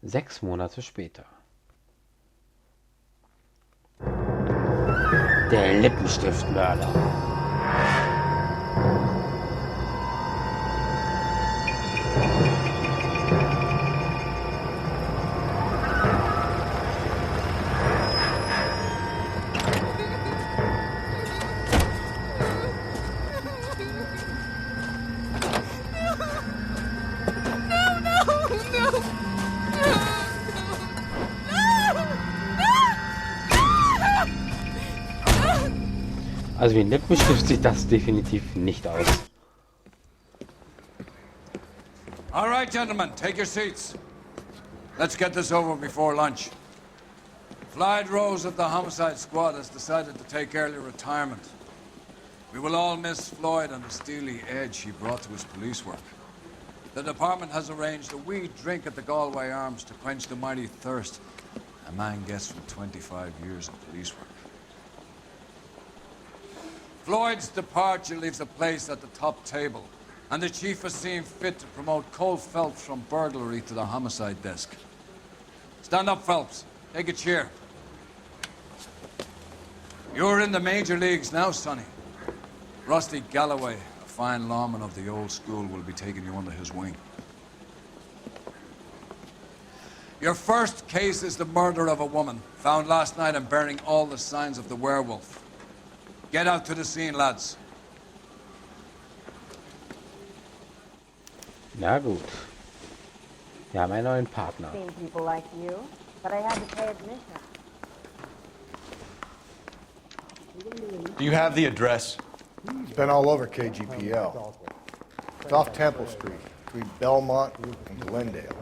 6 Monate später. Der Lippenstiftmörder. Also wie ein Lippenstift sieht das definitiv nicht aus. All right, gentlemen, take your seats. Let's get this over before lunch. Floyd Rose of the Homicide Squad has decided to take early retirement. We will all miss Floyd and the steely edge he brought to his police work. The department has arranged a wee drink at the Galway Arms to quench the mighty thirst a man gets from 25 years of police work. Floyd's departure leaves a place at the top table, and the chief has seen fit to promote Cole Phelps from burglary to the homicide desk. Stand up, Phelps. Take a chair. You're in the major leagues now, Sonny. Rusty Galloway, a fine lawman of the old school, will be taking you under his wing. Your first case is the murder of a woman, found last night and bearing all the signs of the werewolf. Get out to the scene, lads. Na gut. Wir haben einen neuen Partner. Seen people like you, but I had to pay admission. Do you have the address? It's been all over KGPL. It's off Temple Street, between Belmont and Glendale.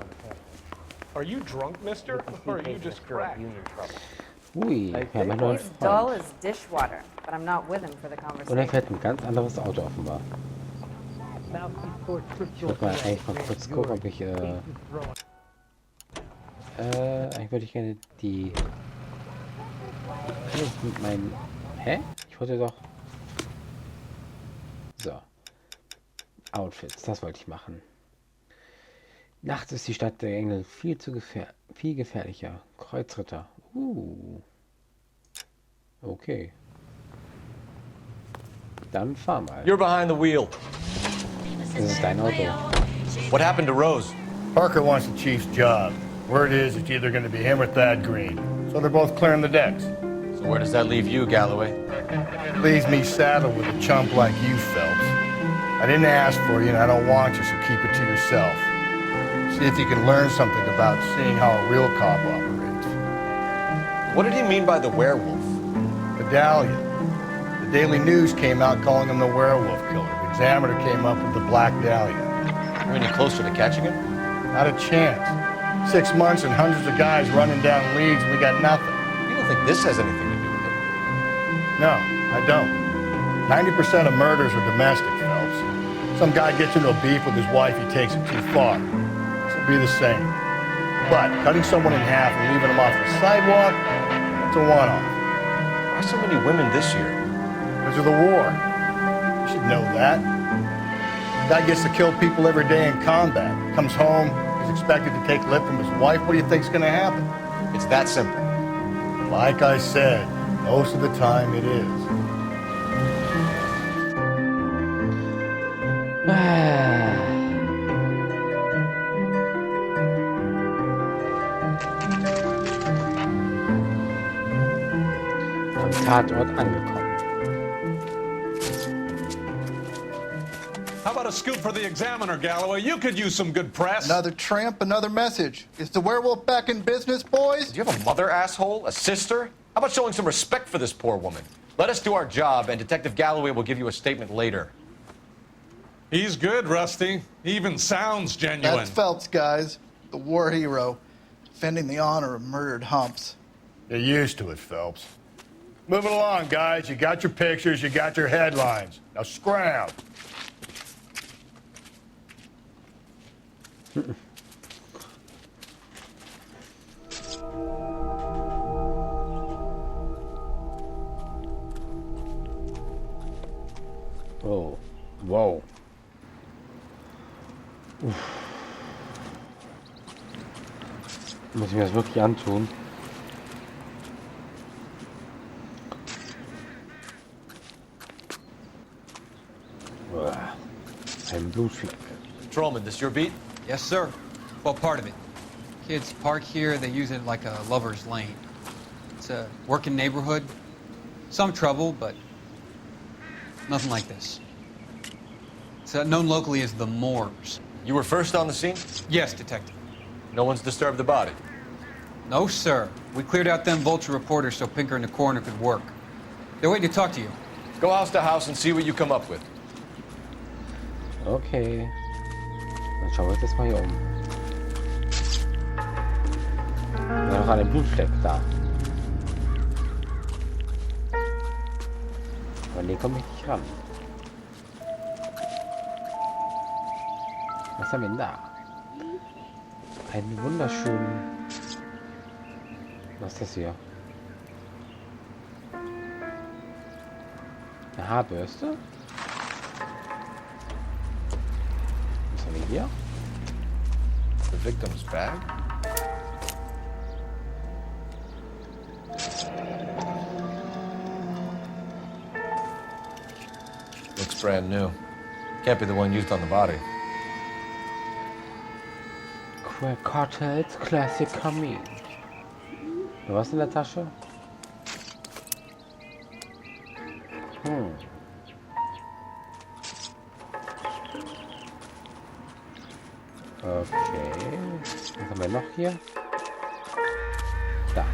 Are you drunk, mister? Or are you just cracked? Ui, wir haben einen neuen He's dull Freund. as dishwater, but I'm not with him for the Und er conversation. fährt ein ganz anderes Auto offenbar. Ich wollte mal eigentlich mal kurz gucken, ob ich eigentlich würde ich gerne die... Kann ich mit meinen... Hä? Ich wollte doch... So. Outfits, das wollte ich machen. Nachts ist die Stadt der Engel viel gefährlicher. Kreuzritter. Okay. Dann fahr mal. You're behind the wheel. Das ist dein Auto. What happened to Rose? Parker wants the chief's job. Word is it's either going to be him or Thad Green. So they're both clearing the decks. So where does that leave you, Galloway? Leaves me saddled with a chump like you, Phelps. I didn't ask for you and I don't want you, so keep it to yourself. See if you can learn something about seeing how a real cop operates. What did he mean by the werewolf? Medallion. The Daily News came out calling him the werewolf killer. The Examiner came up with the Black Dahlia. Are we any closer to catching him? Not a chance. 6 months and hundreds of guys running down leads and we got nothing. You don't think this has anything to do with it? No, I don't. 90% of murders are domestic, Phelps. Some guy gets into a beef with his wife, he takes it too far. This will be the same. But cutting someone in half and leaving them off the sidewalk, that's a one-off. Why so many women this year? Because of the war. You should know that. Guy gets to kill people every day in combat. Comes home, he's expected to take lip from his wife. What do you think's gonna happen? It's that simple. Like I said, most of the time it is. Am Tatort angekommen. How about a scoop for the Examiner, Galloway? You could use some good press. Another tramp, another message. Is the werewolf back in business, boys? Do you have a mother, asshole? A sister? How about showing some respect for this poor woman? Let us do our job, and Detective Galloway will give you a statement later. He's good, Rusty. He even sounds genuine. That's Phelps, guys. The war hero. Defending the honor of murdered humps. Get used to it, Phelps. Move it along, guys. You got your pictures, you got your headlines. Now scram. Oh, wow. Muss ich mir das wirklich antun? Uah, ein Blutfleck. Patrolman, this your beat? Yes, sir. Well, part of it. Kids park here, they use it like a lover's lane. It's a working neighborhood. Some trouble, but nothing like this. It's known locally as the Moors. You were first on the scene? Yes, detective. No one's disturbed the body. No, sir. We cleared out them vulture reporters so Pinker and the coroner could work. They're waiting to talk to you. Go house to house and see what you come up with. Okay. Dann schauen wir uns das mal hier um. Da noch ein Blutfleck da. Aber nee, komme ich nicht ran. Was haben wir denn da? Einen wunderschönen... Was ist das hier? Eine Haarbürste? Was haben wir hier? The victim's bag? Looks brand new. Can't be the one used on the body. Cartels Classic Kamin. Was in der Tasche? Okay. Was haben wir noch hier? Da.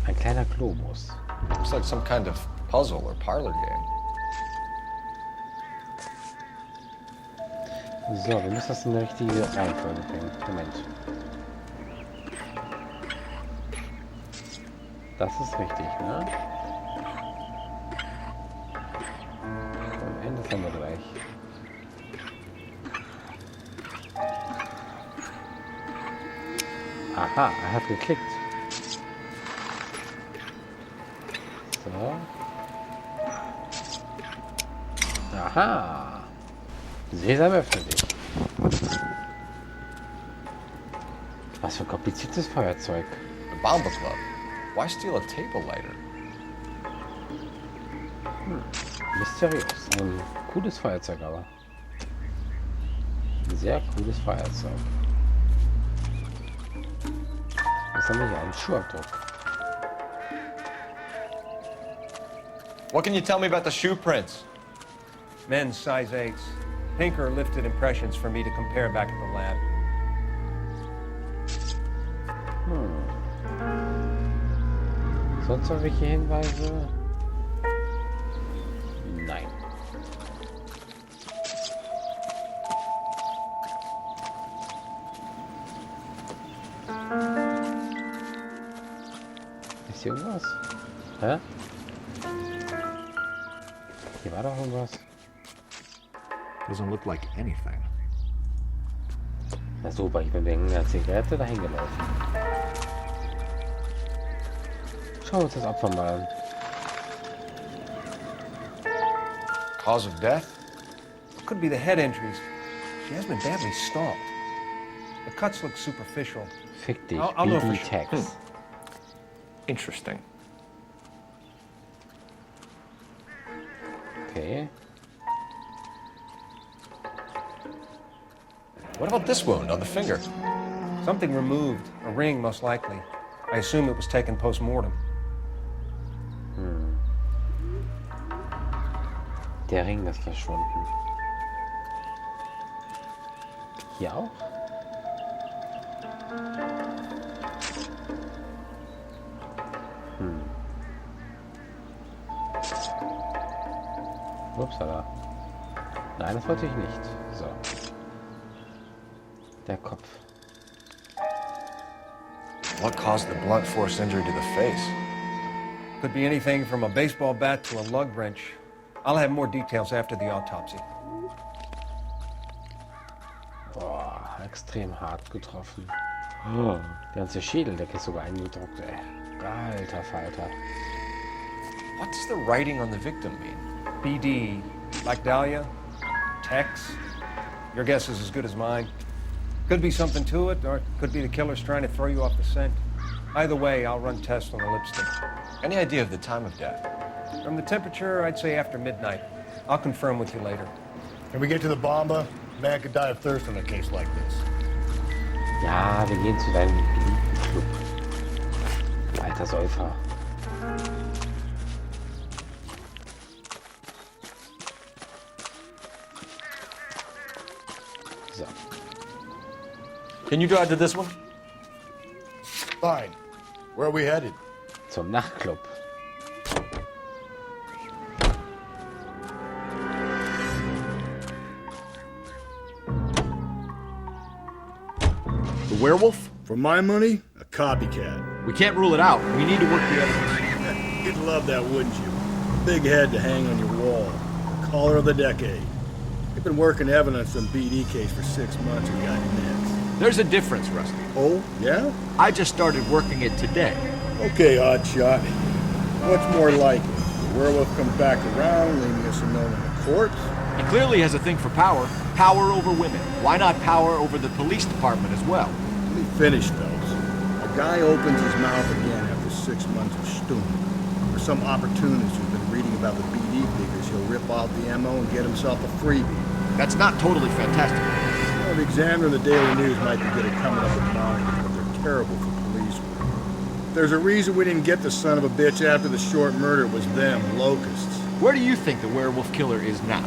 Ein kleiner Globus. Looks like some kind of puzzle or parlor game. So, wir müssen das in die richtige Reihenfolge bringen. Moment. Das ist richtig, ne? Am Ende haben wir gleich. Aha, er hat geklickt. So. Aha. Sesam, öffne dich. Was für ein kompliziertes Feuerzeug. The Bomber Club. Why steal a table lighter? Mysteriös. Ein cooles Feuerzeug aber. Ein sehr cooles Feuerzeug. Was haben wir hier? Ein Schuhabdruck. What can you tell me about the shoe prints? Men's size 8s. Pinker lifted impressions for me to compare back at the lab. Sonst irgendwelche Hinweise? Nein. Ist hier irgendwas? Hä? Hier war doch irgendwas. Doesn't look like anything. Na super, ich bin wegen einer Zigarette dahin gelaufen. Schauen wir uns das Opfer mal an. Cause of death? Could be the head injuries. She has been badly stomped. The cuts look superficial. Fick dich, I'll know for BB sure. Text. Interesting. Okay. What about this wound on the finger? Something removed. A ring, most likely. I assume it was taken post-mortem. Der Ring ist verschwunden. Hier auch? Upsala. Nein, das wollte ich nicht. So. Der Kopf. What caused the blunt force injury to the face? Could be anything from a baseball bat to a lug wrench. I'll have more details after the autopsy. Boah, extrem hart getroffen. Oh, der ganze Schädeldecke ist sogar eingedruckt, ey. Alter Falter. What does the writing on the victim mean? BD, like Dahlia, Tex. Your guess is as good as mine. Could be something to it, or it could be the killer's trying to throw you off the scent. Either way, I'll run tests on the lipstick. Any idea of the time of death? From the temperature, I'd say after midnight. I'll confirm with you later. Can we get to the Bomba? Man could die of thirst in a case like this. Ja, wir gehen zu deinem geliebten Club. Alter Säufer. So. Can you drive to this one? Fine. Where are we headed? Zum Nachtclub. The werewolf? For my money, a copycat. We can't rule it out. We need to work the evidence. You'd love that, wouldn't you? Big head to hang on your wall. Caller of the decade. We've been working evidence on BD case for 6 months and got nix. There's a difference, Rusty. Oh, yeah? I just started working it today. Okay, oddshot. What's more likely? The werewolf comes back around, leaving us unknown in the courts? He clearly has a thing for power. Power over women. Why not power over the police department as well? Let me finish, fellas. A guy opens his mouth again after 6 months of stewing. For some opportunist who's been reading about the BD figures, he'll rip off the MO and get himself a freebie. That's not totally fantastic. Well, the Examiner and the Daily News might be good at coming up with monsters, but they're terrible for police work. There's a reason we didn't get the son of a bitch after the short murder. It was them, locusts. Where do you think the werewolf killer is now?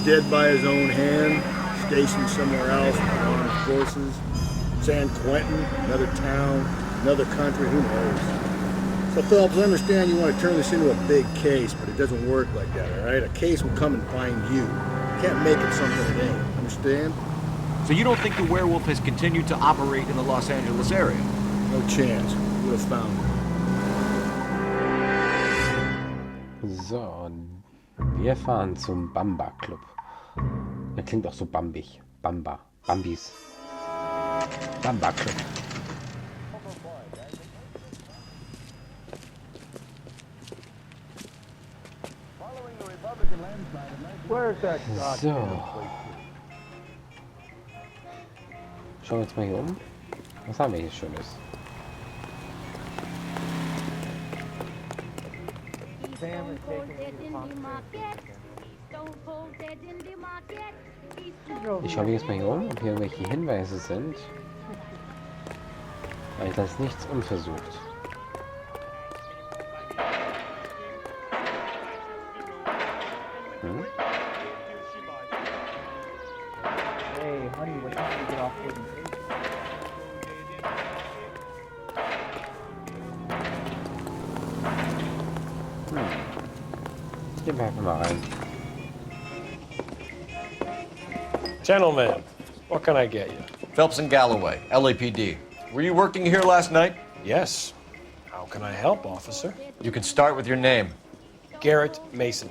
Dead by his own hand, stationed somewhere else with armed forces. San Quentin, another town, another country, who knows? So, Phelps, I understand you want to turn this into a big case, but it doesn't work like that, all right? A case will come and find you. You can't make it something it ain't, understand? So you don't think the werewolf has continued to operate in the Los Angeles area? No chance. Would have found it. So, wir fahren zum Bamba Club. Der klingt auch so bambig. Bamba. Bambis. Bamba Club. So. Schauen wir uns mal hier um. Was haben wir hier Schönes? Ich schaue mich jetzt mal hier um, ob hier irgendwelche Hinweise sind. Weil ich lasse nichts unversucht. Hm? Gehen wir einfach mal rein. Gentlemen, what can I get you? Phelps and Galloway, LAPD. Were you working here last night? Yes. How can I help, officer? You can start with your name. Garrett Mason.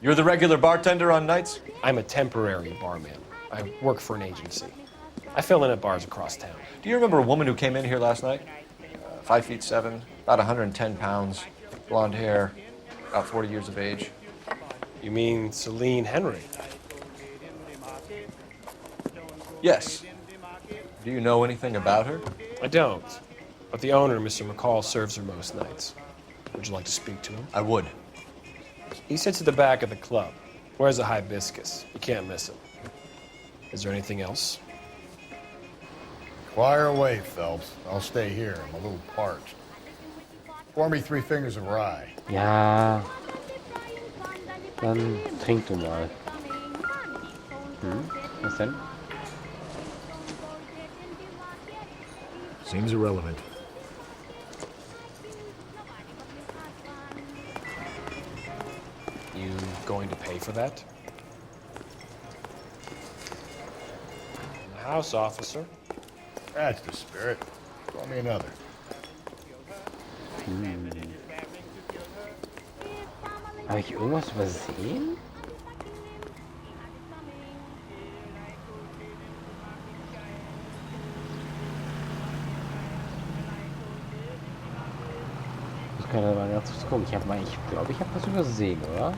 You're the regular bartender on nights? I'm a temporary barman. I work for an agency. I fill in at bars across town. Do you remember a woman who came in here last night? 5'7", about 110 pounds, blonde hair, about 40 years of age. You mean Celine Henry? Yes. Do you know anything about her? I don't. But the owner, Mr. McCall, serves her most nights. Would you like to speak to him? I would. He sits at the back of the club. Wears a hibiscus. You can't miss him. Is there anything else? Fire away, Phelps. I'll stay here. I'm a little parched. Pour me 3 fingers of rye. Ja. Dann trink du mal. Hm? Was denn? Seems irrelevant. You going to pay for that? In the house, officer. That's the spirit. Call me another. Habe ich irgendwas übersehen? Ich kann aber ganz kurz gucken. Ich glaube, ich habe was übersehen, oder?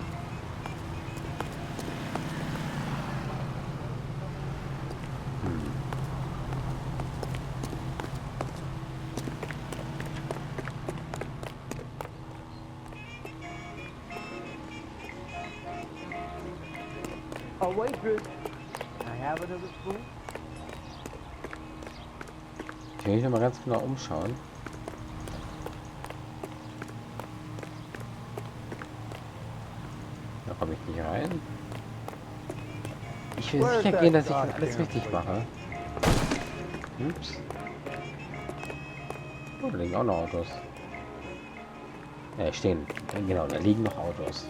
Ich will mich noch mal ganz genau umschauen. Da komme ich nicht rein. Ich will sicher gehen, dass ich das alles richtig mache. Ups. Oh, da liegen auch noch Autos. Ja, stehen. Genau, da liegen noch Autos.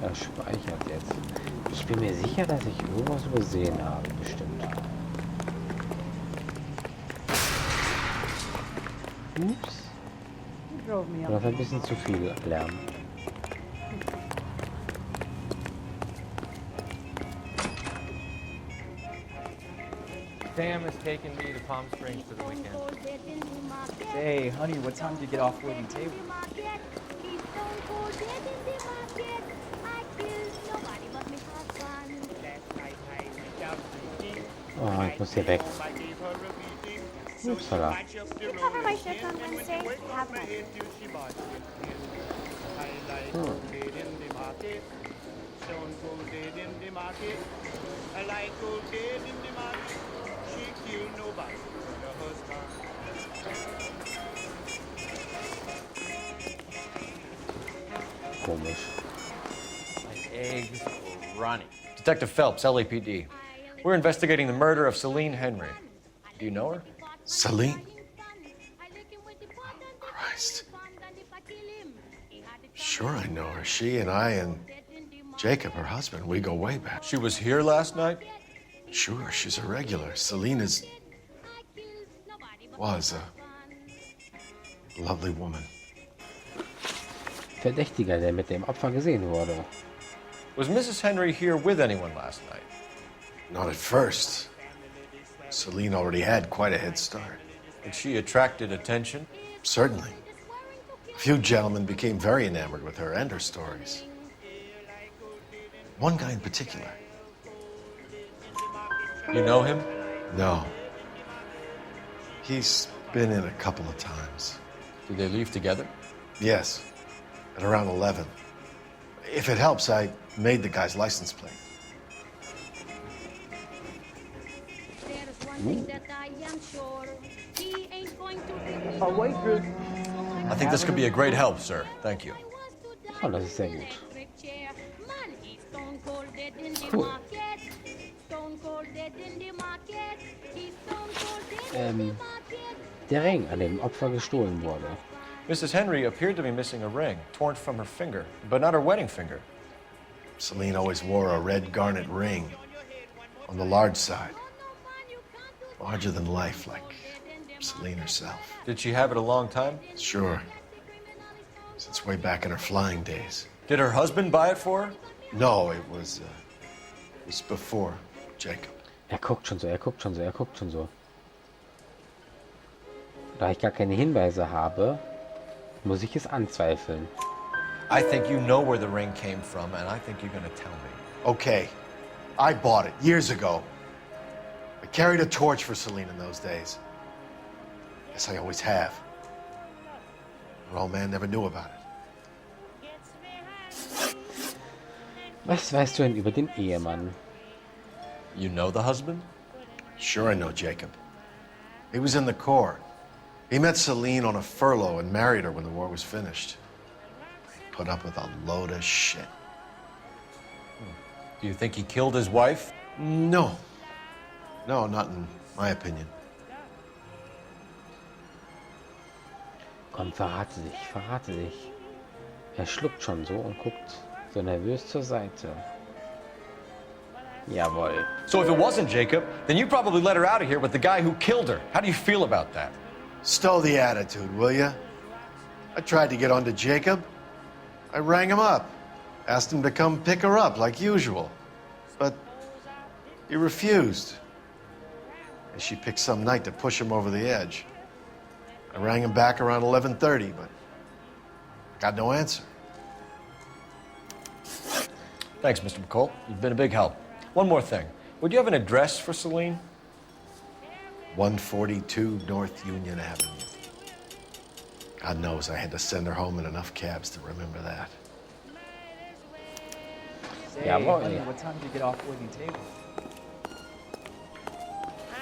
Er speichert jetzt. Ich bin mir sicher, dass ich irgendwas übersehen habe, bestimmt. Ups. Das ist ein bisschen zu viel Lärm. Sam is taking me to Palm Springs for the weekend. Hey, honey, what time did you get off waiting table? Oh, ich muss hier weg. Upsala. You cover my shift on Wednesday? Have my. Komisch. My eggs were running. Detective Phelps, LAPD. We're investigating the murder of Celine Henry. Do you know her? Celine? Christ. Sure I know her. She and I and Jacob, her husband, we go way back. She was here last night? Sure, she's a regular. Celine was a lovely woman. Verdächtiger, der mit dem Opfer gesehen wurde. Was Mrs. Henry here with anyone last night? Not at first. Celine already had quite a head start. And she attracted attention? Certainly. A few gentlemen became very enamored with her and her stories. One guy in particular. You know him? No. He's been in a couple of times. Did they leave together? Yes, at around 11. If it helps, I made the guy's license plate. I think this could be a great help, sir. Thank you. Oh, das ist sehr gut. Cool. Der Ring, an dem Opfer gestohlen wurde. Mrs. Henry appeared to be missing a ring, torn from her finger, but not her wedding finger. Celine always wore a red garnet ring on the large side. Larger than life, like Celine herself. Did she have it a long time? Sure. Since way back in her flying days. Did her husband buy it for her? No, it was before Jacob. Guckt schon so, guckt schon so, guckt schon so. Da ich gar keine Hinweise habe, muss ich es anzweifeln. I think you know where the ring came from, and I think you're gonna tell me. Okay, I bought it years ago. I carried a torch for Celine in those days. Guess I always have. Her old man never knew about it. Was weißt du denn über den Ehemann? You know the husband? Sure I know Jacob. He was in the Corps. He met Celine on a furlough and married her when the war was finished. He put up with a load of shit. Do you think he killed his wife? No. No, not in my opinion. Komm, verrate dich, verrate dich. Er schluckt schon so und guckt so nervös zur Seite. Jawohl. So if it wasn't Jacob, then you probably let her out of here with the guy who killed her. How do you feel about that? Stow the attitude, will ya? I tried to get onto Jacob. I rang him up. Asked him to come pick her up like usual. But he refused. And she picked some night to push him over the edge. I rang him back around 11:30, but got no answer. Thanks, Mr. McCall. You've been a big help. One more thing. Would you have an address for Celine? 142 North Union Avenue. God knows I had to send her home in enough cabs to remember that. Say, Yeah, well, honey, yeah. what time did you get off waiting table?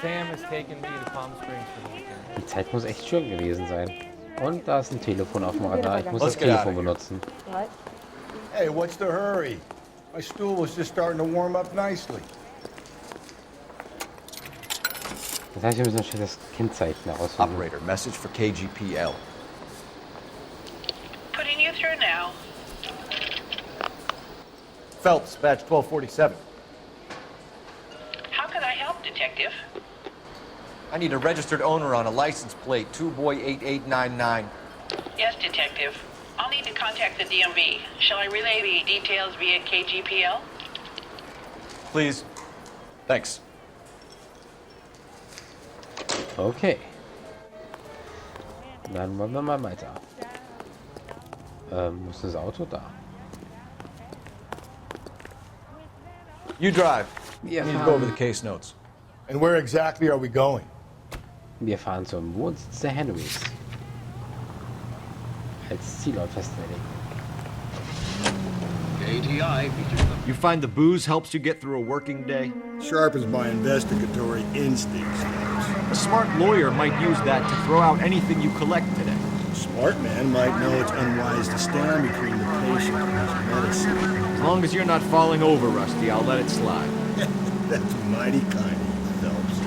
Sam has taken me to Palm Springs for the weekend. Die Zeit muss echt schön gewesen sein. Und da ist ein Telefon auf dem Radar. Ich muss Let's das get out Telefon of here. benutzen. What? Hey, what's the hurry? My stool was just starting to warm up nicely. Das heißt, wir müssen schnell das Kennzeichen auswählen. Operator, message for KGPL. Putting you through now. Phelps, badge 1247. How can I help, Detective? I need a registered owner on a license plate, 2boy8899. Yes, Detective. I'll need to contact the DMV. Shall I relay the details via KGPL? Please. Thanks. Okay. Dann wollen wir mal weiter. Wo ist das Auto da? You drive. Wir I need to go over the fahren, case notes. And where exactly are we going? wir fahren zum Wohnsitz der Henrys. Als Zielort festlegen. You find the booze helps you get through a working day? Sharpens my investigatory instincts. A smart lawyer might use that to throw out anything you collect today. A smart man might know it's unwise to stand between the patient and his medicine. As long as you're not falling over, Rusty, I'll let it slide. That's mighty kind of you, Phelps.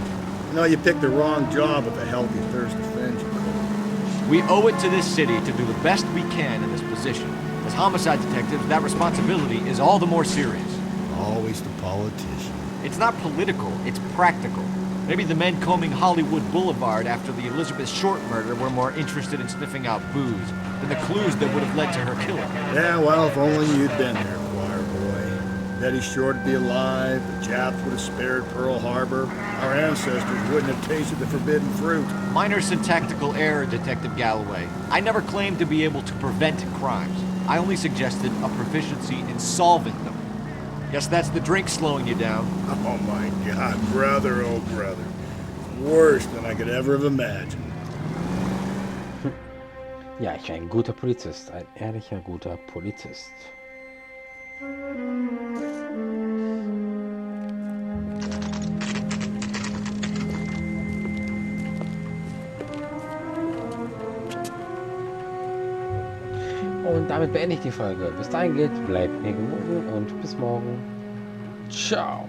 You know, you picked the wrong job with a healthy thirst to fend you. We owe it to this city to do the best we can in this position. As homicide detectives, that responsibility is all the more serious. Always the politician. It's not political, it's practical. Maybe the men combing Hollywood Boulevard after the Elizabeth Short murder were more interested in sniffing out booze than the clues that would have led to her killing. Yeah, well, if only you'd been there, choir boy. Betty Short would be alive, the Japs would have spared Pearl Harbor, our ancestors wouldn't have tasted the forbidden fruit. Minor syntactical error, Detective Galloway. I never claimed to be able to prevent crimes. I only suggested a proficiency in solving them. Guess that's the drink slowing you down. Oh my God, brother, oh brother. Worse than I could ever have imagined. Ja, ich bin ein guter Polizist. Ein ehrlicher, guter Polizist. Und damit beende ich die Folge. Bis dahin gilt, bleibt mir gewogen und bis morgen. Ciao.